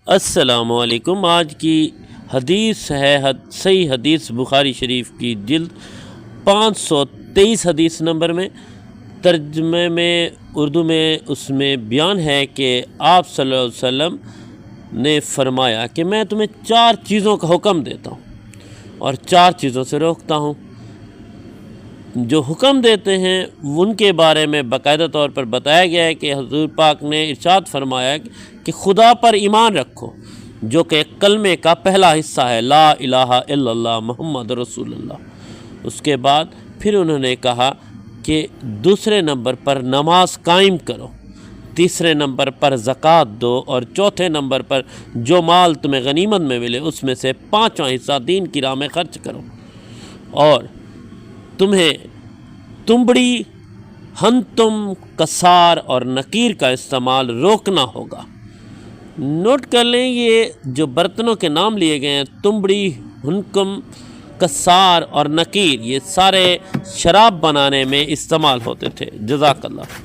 السلام علیکم۔ آج کی حدیث ہے صحیح حدیث بخاری شریف کی جلد 523 حدیث نمبر میں، ترجمے میں اردو میں اس میں بیان ہے کہ آپ صلی اللہ علیہ وسلم نے فرمایا کہ میں تمہیں 4 چیزوں کا حکم دیتا ہوں اور 4 چیزوں سے روکتا ہوں۔ جو حکم دیتے ہیں ان کے بارے میں باقاعدہ طور پر بتایا گیا ہے کہ حضور پاک نے ارشاد فرمایا کہ خدا پر ایمان رکھو، جو کہ کلمے کا پہلا حصہ ہے، لا الہ الا اللہ محمد رسول اللہ۔ اس کے بعد پھر انہوں نے کہا کہ دوسرے نمبر پر نماز قائم کرو، تیسرے نمبر پر زکوٰۃ دو، اور چوتھے نمبر پر جو مال تمہیں غنیمت میں ملے اس میں سے 5واں حصہ دین کی راہ میں خرچ کرو، اور تمہیں تمبڑی، ہنتم، کسار اور نکیر کا استعمال روکنا ہوگا۔ نوٹ کر لیں، یہ جو برتنوں کے نام لیے گئے ہیں، تمبڑی، ہنکم، کسار اور نکیر، یہ سارے شراب بنانے میں استعمال ہوتے تھے۔ جزاک اللہ۔